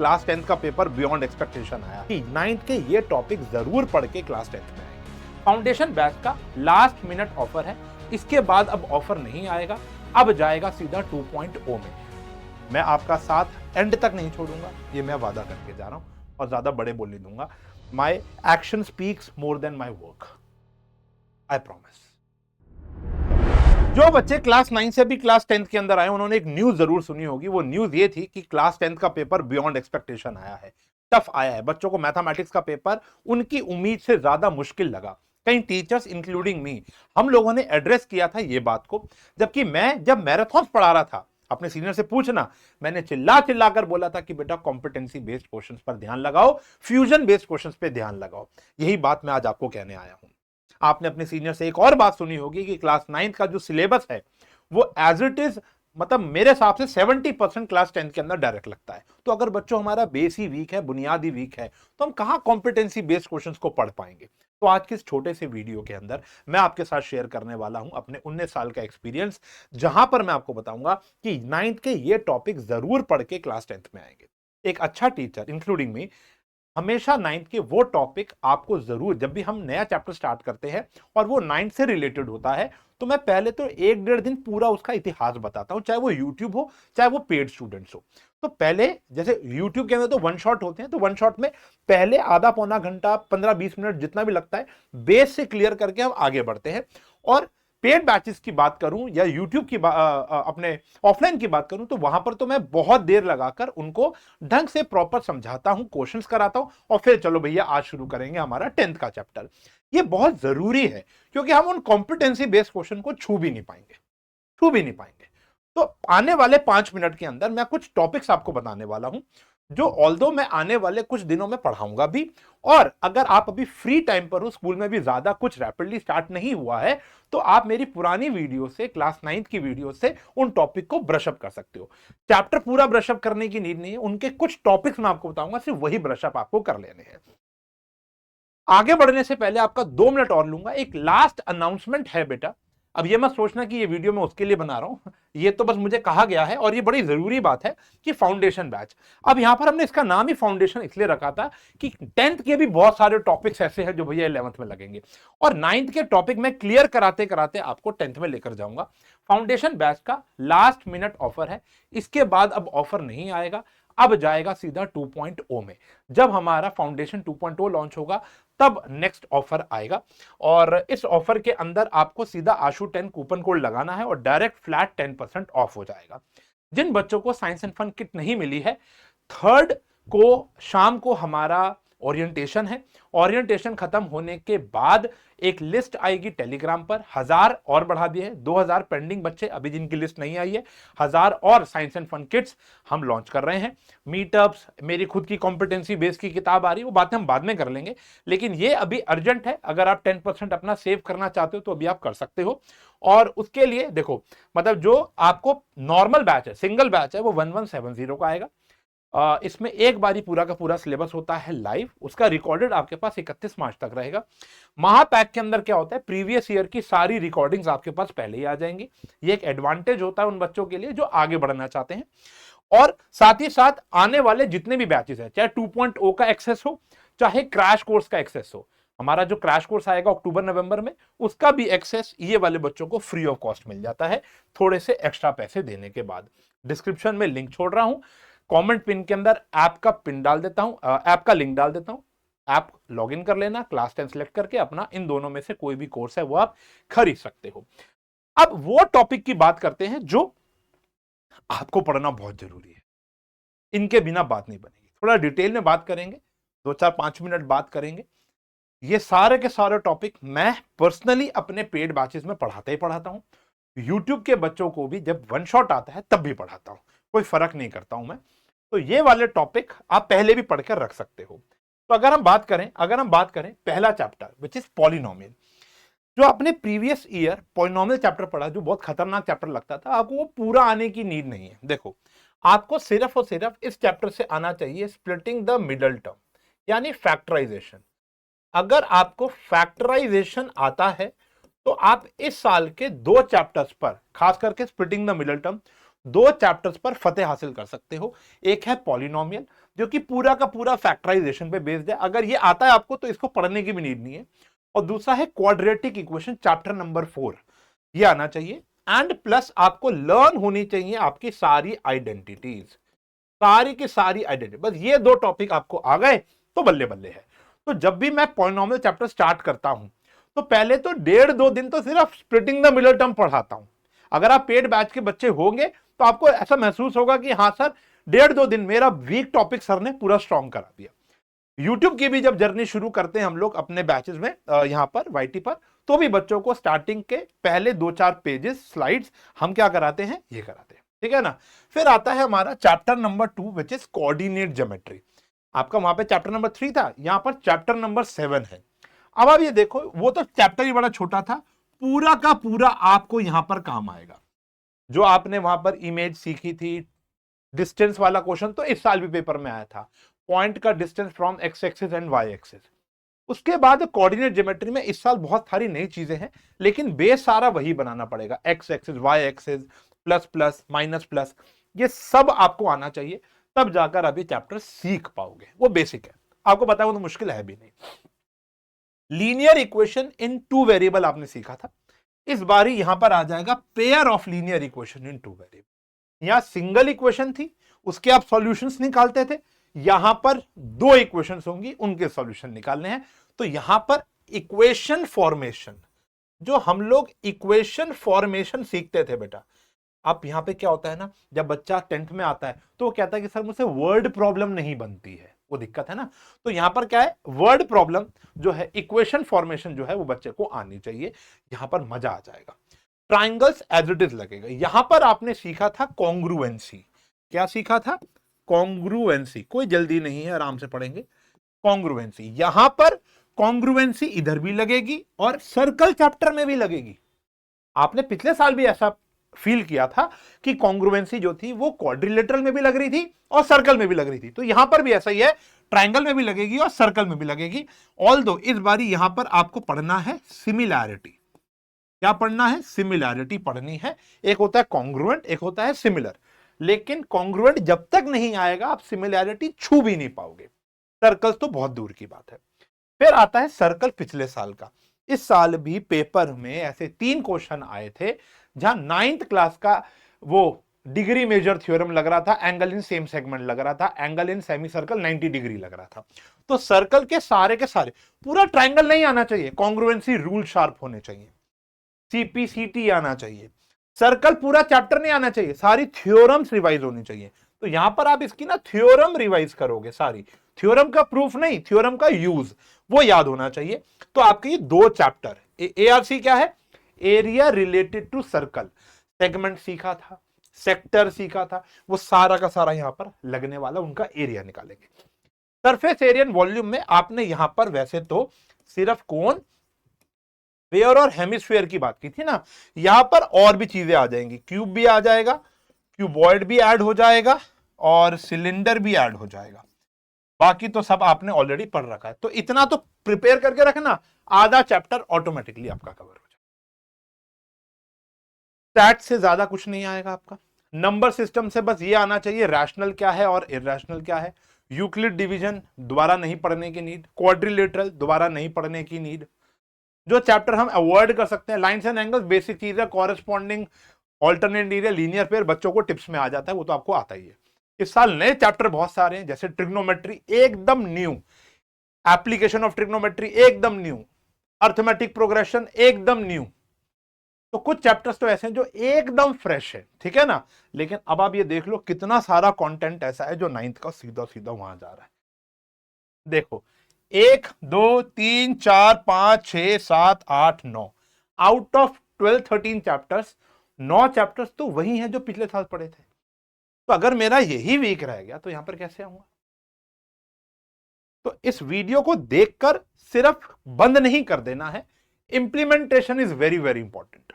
Class 10th का paper beyond expectation आया कि 9th के ये टॉपिक जरूर पढ़ के क्लास 10th में आएंगे। फाउंडेशन बैच का लास्ट मिनट ऑफर है, इसके बाद अब ऑफर नहीं आएगा, अब जाएगा सीधा 2.0 में। मैं आपका साथ एंड तक नहीं छोड़ूंगा, ये मैं वादा करके जा रहा हूं और ज्यादा बड़े बोल नहीं दूंगा। My action speaks more than my work, I promise. जो बच्चे क्लास 9 से भी क्लास 10th के अंदर आए, उन्होंने एक न्यूज जरूर सुनी होगी। वो न्यूज ये थी कि क्लास 10th का पेपर बियॉन्ड एक्सपेक्टेशन आया है, टफ आया है। बच्चों को मैथमेटिक्स का पेपर उनकी उम्मीद से ज्यादा मुश्किल लगा। कई टीचर्स इंक्लूडिंग मी, हम लोगों ने एड्रेस किया था ये बात को। जबकि मैं जब मैराथन पढ़ा रहा था, अपने सीनियर से पूछना, मैंने चिल्ला चिल्ला कर बोला था कि बेटा कॉम्पिटेंसी बेस्ड क्वेश्चंस पर ध्यान लगाओ, फ्यूजन बेस्ड क्वेश्चंस पे ध्यान लगाओ। यही बात मैं आज आपको कहने आया हूं। आपने अपने सीनियर से एक और बात सुनी होगी कि क्लास 9 का जो सिलेबस है वो एज इट इज, मतलब मेरे हिसाब से 70% क्लास 10 के अंदर डायरेक्ट लगता है। तो अगर बच्चों हमारा बेस ही वीक है, बुनियादी वीक है, तो हम कहां कॉम्पिटेंसी बेस्ड क्वेश्चंस को पढ़ पाएंगे। तो आज के इस छोटे से वीडियो के अंदर मैं आपके साथ शेयर करने वाला हूं अपने 19 साल का एक्सपीरियंस, जहां पर मैं आपको बताऊंगा कि 9th के ये टॉपिक जरूर पढ़ के क्लास 10th में आएंगे। एक अच्छा टीचर इंक्लूडिंग मी हमेशा 9th के वो टॉपिक आपको जरूर, जब भी हम नया चैप्टर स्टार्ट करते हैं और वो 9th से रिलेटेड होता है, तो मैं पहले तो 1-1.5 दिन पूरा उसका इतिहास बताता हूं, चाहे वो यूट्यूब हो चाहे वो पेड स्टूडेंट्स हो। तो पहले जैसे यूट्यूब के अंदर तो वन शॉट होते हैं, तो वन शॉट में पहले आधा पौना घंटा 15-20 मिनट जितना भी लगता है, बेस से क्लियर करके हम आगे बढ़ते हैं। और पेड बैचेस की बात करूं या यूट्यूब की अपने ऑफलाइन की बात करूं, तो वहां पर तो मैं बहुत देर लगाकर उनको ढंग से प्रॉपर समझाता हूं, क्वेश्चंस कराता हूं, और फिर चलो भैया आज शुरू करेंगे हमारा 10th का चैप्टर। ये बहुत जरूरी है क्योंकि हम उन कॉम्पिटेंसी बेस्ड क्वेश्चन को छू भी नहीं पाएंगे। तो आने वाले 5 मिनट के अंदर मैं कुछ टॉपिक्स आपको बताने वाला हूं, जो ऑल्दो मैं आने वाले कुछ दिनों में पढ़ाऊंगा भी। और अगर आप अभी फ्री टाइम पर हो, स्कूल में भी ज्यादा कुछ रैपिडली स्टार्ट नहीं हुआ है, तो आप मेरी पुरानी वीडियो से, क्लास 9th की वीडियो से उन टॉपिक को ब्रशअप कर सकते हो। चैप्टर पूरा ब्रशअप करने की नीड नहीं है, उनके कुछ टॉपिक्स मैं आपको बताऊंगा, सिर्फ वही ब्रशअप आपको कर लेने हैं। आगे बढ़ने से पहले आपका 2 मिनट और लूंगा। एक लास्ट अनाउंसमेंट है बेटा। अब ये मत सोचना कि ये वीडियो मैं उसके लिए बना रहा हूं, ये तो बस मुझे कहा गया है और ये बड़ी जरूरी बात है कि फाउंडेशन बैच। अब यहां पर हमने इसका नाम ही फाउंडेशन इसलिए रखा था कि 10th के भी बहुत सारे टॉपिक्स ऐसे हैं जो भैया 11th में लगेंगे, और 9th के टॉपिक में क्लियर कराते कराते आपको 10th में लेकर जाऊंगा। फाउंडेशन बैच का लास्ट मिनट ऑफर है, इसके बाद अब ऑफर नहीं आएगा, अब जाएगा सीधा 2.0 में। जब हमारा फाउंडेशन 2.0 लॉन्च होगा तब नेक्स्ट ऑफर आएगा, और इस ऑफर के अंदर आपको सीधा आशु 10 कूपन कोड लगाना है और डायरेक्ट फ्लैट 10% ऑफ हो जाएगा। जिन बच्चों को साइंस एंड फन किट नहीं मिली है, 3rd को शाम को हमारा ओरिएंटेशन है। ओरिएंटेशन खत्म होने के बाद एक लिस्ट आएगी टेलीग्राम पर, 1000 और बढ़ा दिए हैं, 2000 पेंडिंग बच्चे अभी जिनकी लिस्ट नहीं आई है, 1000 और साइंस एंड फन किट्स हम लॉन्च कर रहे हैं। मीटअप्स, मेरी खुद की कॉम्पिटेंसी बेस की किताब आ रही है, वो बातें हम बाद में कर लेंगे, लेकिन ये अभी अर्जेंट है। अगर आप 10% अपना सेव करना चाहते हो तो अभी आप कर सकते हो। और उसके लिए देखो, मतलब जो आपको नॉर्मल बैच है, सिंगल बैच है, वो 1170 का आएगा। इसमें एक बारी पूरा का पूरा सिलेबस होता है लाइव, उसका रिकॉर्डेड आपके पास 31 मार्च तक रहेगा। महापैक के अंदर क्या होता है, प्रीवियस ईयर की सारी रिकॉर्डिंग्स आपके पास पहले ही आ जाएंगी। ये एक एडवांटेज होता है उन बच्चों के लिए जो आगे बढ़ना चाहते हैं। और साथ ही साथ आने वाले जितने भी बैचेस हैं, चाहे 2.0 का एक्सेस हो चाहे क्रैश कोर्स का एक्सेस हो, हमारा जो क्रैश कोर्स आएगा अक्टूबर नवंबर में, उसका भी एक्सेस ये वाले बच्चों को फ्री ऑफ कॉस्ट मिल जाता है, थोड़े से एक्स्ट्रा पैसे देने के बाद। डिस्क्रिप्शन में लिंक छोड़ रहा हूं, कमेंट पिन के अंदर ऐप का पिन डाल देता हूं, ऐप का लिंक डाल देता हूं। ऐप लॉगिन कर लेना, क्लास 10 सेलेक्ट करके अपना इन दोनों में से कोई भी कोर्स है वो आप खरीद सकते हो। अब वो टॉपिक की बात करते हैं जो आपको पढ़ना बहुत जरूरी है, इनके बिना बात नहीं बनेगी। थोड़ा डिटेल में बात करेंगे, 2-4-5 मिनट बात करेंगे। ये सारे के सारे टॉपिक मैं पर्सनली अपने पेड बैचेस में पढ़ाता ही पढ़ाता हूं। यूट्यूब के बच्चों को भी जब वन शॉट आता है तब भी पढ़ाता हूं, कोई फर्क नहीं करता हूं मैं। तो ये वाले टॉपिक आप पहले भी पढ़कर रख सकते हो। तो अगर हम बात करें पहला चैप्टर विच इज पॉलिनोमियल, जो आपने प्रीवियस ईयर पॉलिनोमियल चैप्टर पढ़ा, जो बहुत खतरनाक चैप्टर लगता था, आपको वो पूरा आने की नीड नहीं है। देखो, आपको सिर्फ और सिर्फ इस चैप्टर से आना चाहिए स्प्लिटिंग द मिडल टर्म, यानी फैक्टराइजेशन। अगर आपको फैक्टराइजेशन आता है तो आप इस साल के 2 चैप्टर्स पर, खास करके splitting the middle term, 2 chapters पर फतेह हासिल कर सकते हो। एक है पॉलिनोमियल, जो कि पूरा का पूरा फैक्टराइजेशन पे बेस्ड है। अगर ये आता है आपको तो इसको पढ़ने की भी नीड नहीं है। और दूसरा है क्वाड्रेटिक इक्वेशन चैप्टर नंबर 4, ये आना चाहिए। एंड प्लस आपको लर्न होनी चाहिए आपकी सारी आइडेंटिटीज, सारी की सारी आइडेंटिटी। बस ये दो टॉपिक आपको आ गए तो बल्ले बल्ले है। तो जब भी मैं पॉलिनोमियल चैप्टर स्टार्ट करता हूं तो पहले तो 1.5-2 दिन तो सिर्फ स्प्लिटिंग द मिडल टर्म पढ़ाता हूं। अगर आप पेड बैच के बच्चे होंगे तो आपको ऐसा महसूस होगा कि हाँ सर 1.5-2 दिन मेरा वीक टॉपिक सर ने पूरा स्ट्रॉन्ग करा दिया। यूट्यूब की भी जब जर्नी शुरू करते हैं हम लोग अपने बैचेस में यहां पर वाईटी पर, तो भी बच्चों को स्टार्टिंग के पहले 2-4 पेजेस स्लाइड्स हम क्या कराते हैं, ये कराते हैं, ठीक है ना। फिर आता है हमारा chapter number 2 which is coordinate geometry. आपका वहां पे चैप्टर नंबर 3 था, यहां पर चैप्टर नंबर 7 है। अब आप ये देखो, वो तो चैप्टर ही बड़ा छोटा था, पूरा का पूरा आपको यहां पर काम आएगा। जो आपने वहां पर इमेज सीखी थी, डिस्टेंस वाला क्वेश्चन तो इस साल भी पेपर में आया था, पॉइंट का distance from X axis and Y axis. उसके बाद कोऑर्डिनेट ज्योमेट्री में इस साल बहुत सारी नई चीजें हैं, लेकिन बेस सारा वही बनाना पड़ेगा, X axis, Y axis, plus plus, minus plus, ये सब आपको आना चाहिए, तब जाकर आप ये चैप्टर सीख पाओगे। वो बेसिक है, आपको पता है वो तो मुश्किल है भी नहीं। लीनियर इक्वेशन इन 2 वेरिएबल आपने सीखा था, इस बारी यहां पर आ जाएगा pair of linear equation in 2 variable. यहां सिंगल इक्वेशन थी, उसके आप सॉल्यूशंस निकालते थे, यहां पर 2 इक्वेशंस होंगी, उनके सॉल्यूशन निकालने हैं। तो यहां पर इक्वेशन फॉर्मेशन, जो हम लोग इक्वेशन फॉर्मेशन सीखते थे बेटा, अब यहां पे क्या होता है ना, जब बच्चा 10th में आता है तो वो कहता है कि सर मुझसे वर्ड प्रॉब्लम नहीं बनती है, वो दिक्कत है ना। तो यहां पर क्या है, वर्ड प्रॉब्लम जो है, इक्वेशन फॉर्मेशन जो है वो बच्चे को आनी चाहिए, यहां पर मजा आ जाएगा। ट्राइंगल्स एज इट इज लगेगा। यहां पर आपने सीखा था कॉन्ग्रुएंसी। क्या सीखा था? कॉन्ग्रुएंसी। कोई जल्दी नहीं है, आराम से पढ़ेंगे। कॉन्ग्रुएंसी, यहां पर कॉन्ग्रुएंसी इधर भी लगेगी और सर्कल चैप्टर में भी लगेगी। आपने पिछले साल भी ऐसा फील किया था कि कॉन्ग्रुएंसी जो थी वो क्वाड्रिलेटरल में भी लग रही थी और सर्कल में भी लग रही थी, तो यहां पर भी ऐसा ही है, ट्राइंगल में भी लगेगी और सर्कल में भी लगेगी। ऑल्दो इस बारी यहां पर आपको पढ़ना है सिमिलैरिटी। क्या पढ़ना है? सिमिलैरिटी पढ़नी है। एक होता है कॉन्ग्रुएंट, एक होता है सिमिलर, लेकिन कॉन्ग्रुएंट जब तक नहीं आएगा आप सिमिलैरिटी छू भी नहीं पाओगे, सर्कल तो बहुत दूर की बात है। फिर आता है सर्कल पिछले साल का। इस साल भी पेपर में ऐसे 3 क्वेश्चन आए थे जहां 9th क्लास का वो डिग्री मेजर थ्योरम लग रहा था, एंगल इन सेम सेगमेंट लग रहा था, angle in semi circle 90 degree लग रहा था। तो सर्कल के सारे पूरा ट्राइंगल नहीं आना चाहिए, कॉन्ग्रुएंसी रूल शार्प होने चाहिए, सीपीसीटी आना चाहिए, सर्कल पूरा चैप्टर नहीं आना चाहिए, सारी थ्योरम्स रिवाइज होनी चाहिए। तो यहां पर आप इसकी ना थ्योरम रिवाइज करोगे, सारी थ्योरम का प्रूफ नहीं, थ्योरम का यूज वो याद होना चाहिए। तो आपके ये 2 चैप्टर, एआरसी क्या है? Area related to circle, segment सीखा था, सेक्टर सीखा था, वो सारा का सारा यहां पर लगने वाला, उनका एरिया निकालेंगे। सरफेस एरिया एंड वॉल्यूम में आपने यहां पर वैसे तो सिर्फ कोन, स्फीयर और हेमिस्फीयर की बात की थी ना, यहां पर और भी चीजें आ जाएंगी, क्यूब भी आ जाएगा, क्यूबॉइड भी ऐड हो जाएगा और सिलेंडर भी ऐड हो जाएगा। बाकी तो सब आपने ऑलरेडी पढ़ रखा है, तो इतना तो प्रिपेयर करके रखना, आधा चैप्टर ऑटोमेटिकली आपका कवर हो जाएगा। स्टैट से ज्यादा कुछ नहीं आएगा आपका। नंबर सिस्टम से बस ये आना चाहिए रैशनल क्या है और इरैशनल क्या है। यूक्लिड डिवीजन दोबारा नहीं पढ़ने की नीड, क्वाड्रिलेटरल दोबारा नहीं पढ़ने की नीड। जो चैप्टर हम अवॉइड कर सकते हैं, लाइंस एंड एंगल्स बेसिक चीज है, corresponding, alternate area, linear pair बच्चों को टिप्स में आ जाता है, वो तो आपको आता ही है। इस साल नए चैप्टर बहुत सारे हैं, जैसे ट्रिग्नोमेट्री एकदम न्यू, एप्लीकेशन ऑफ ट्रिग्नोमेट्री एकदम न्यू, अर्थमेटिक प्रोग्रेशन एकदम न्यू। तो कुछ चैप्टर्स तो ऐसे हैं जो एकदम फ्रेश है, ठीक है ना। लेकिन अब आप ये देख लो कितना सारा कंटेंट ऐसा है जो 9th का सीधा सीधा वहां जा रहा है। देखो 1 2 3 4 5 6 7 8 9, आउट ऑफ 12-13 चैप्टर्स 9 चैप्टर्स तो वही हैं जो पिछले साल पढ़े थे। तो अगर मेरा यही वीक रह गया तो यहां पर कैसे आऊंगा? तो इस वीडियो को देखकर सिर्फ बंद नहीं कर देना है, implementation is very very important.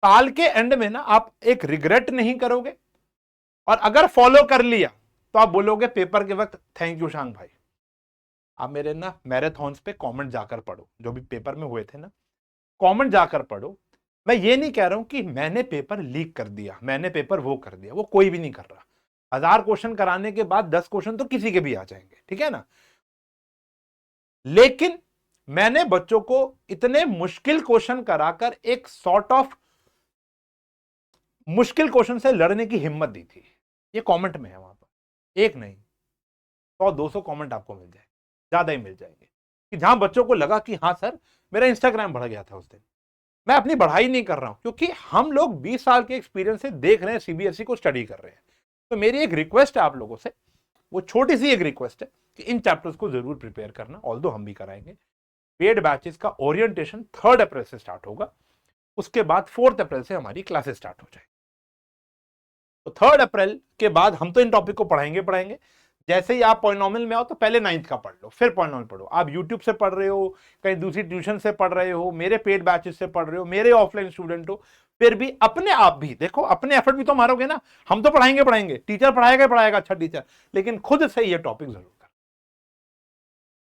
साल के एंड में ना आप एक रिग्रेट नहीं करोगे, और अगर फॉलो कर लिया तो आप बोलोगे पेपर के वक्त थैंक यू शांग भाई। आप मेरे ना मैराथन्स पे कमेंट जाकर पढ़ो, जो भी पेपर में हुए थे ना, कमेंट जाकर पढ़ो। मैं ये नहीं कह रहा हूं कि मैंने पेपर लीक कर दिया, मैंने पेपर वो कर दिया, वो कोई भी नहीं कर रहा। 1000 क्वेश्चन कराने के बाद 10 क्वेश्चन तो किसी के भी आ जाएंगे, ठीक है ना। लेकिन मैंने बच्चों को इतने मुश्किल क्वेश्चन कराकर एक सॉर्ट ऑफ मुश्किल क्वेश्चन से लड़ने की हिम्मत दी थी। ये कमेंट में है, वहां पर एक नहीं 100-200 कमेंट आपको मिल जाएंगे, ज्यादा ही मिल जाएंगे, कि जहां बच्चों को लगा कि हाँ सर मेरा इंस्टाग्राम बढ़ गया था उस दिन, मैं अपनी पढ़ाई नहीं कर रहा हूं, क्योंकि हम लोग 20 साल के एक्सपीरियंस से देख रहे हैं, सीबीएसई को स्टडी कर रहे हैं। तो मेरी एक रिक्वेस्ट है आप लोगों से, वो छोटी सी एक रिक्वेस्ट है कि इन चैप्टर्स को जरूर प्रिपेयर करना, ऑल्दो हम भी कराएंगे। पेड बैचेस का ओरिएंटेशन 3 अप्रैल से स्टार्ट होगा, उसके बाद 4 अप्रैल से हमारी क्लासेस स्टार्ट हो जाएगी। तो 3 अप्रैल के बाद हम तो इन टॉपिक को पढ़ाएंगे। जैसे ही आप पॉलिनोमियल में आओ तो पहले 9th का पढ़ लो, फिर पॉलिनोमियल पढ़ो। आप यूट्यूब से पढ़ रहे हो, कहीं दूसरी ट्यूशन से पढ़ रहे हो, मेरे पेड बैचेस से पढ़ रहे हो, मेरे ऑफलाइन स्टूडेंट हो, फिर भी अपने आप भी देखो, अपने एफर्ट भी तो मारोगे ना। हम तो पढ़ाएंगे, टीचर पढ़ाएगा अच्छा टीचर, लेकिन खुद से ये टॉपिक जरूर कर।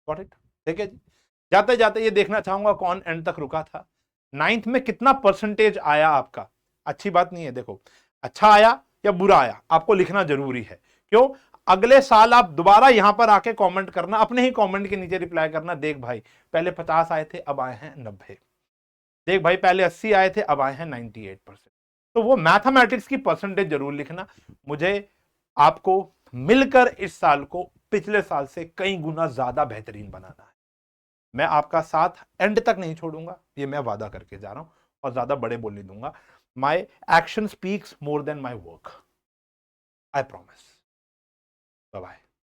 Got it? ठीक है जी। जाते जाते ये देखना चाहूंगा कौन एंड तक रुका था, 9th में कितना परसेंटेज आया आपका। अच्छी बात नहीं है, देखो अच्छा आया या बुरा आया आपको लिखना जरूरी है। क्यों? अगले साल आप दोबारा यहां पर आके कमेंट करना, अपने ही कमेंट के नीचे रिप्लाई करना, देख भाई पहले 50 आए थे अब आए हैं 90, देख भाई पहले 80 आए थे अब आए हैं 98%। तो वो मैथमेटिक्स की परसेंटेज जरूर लिखना। मुझे आपको मिलकर इस साल को पिछले साल से कई गुना ज्यादा बेहतरीन बनाना है। मैं आपका साथ एंड तक नहीं छोड़ूंगा, ये मैं वादा करके जा रहा हूं, और ज्यादा बड़े बोल नहीं दूंगा। My action speaks more than my work, I promise. Bye bye.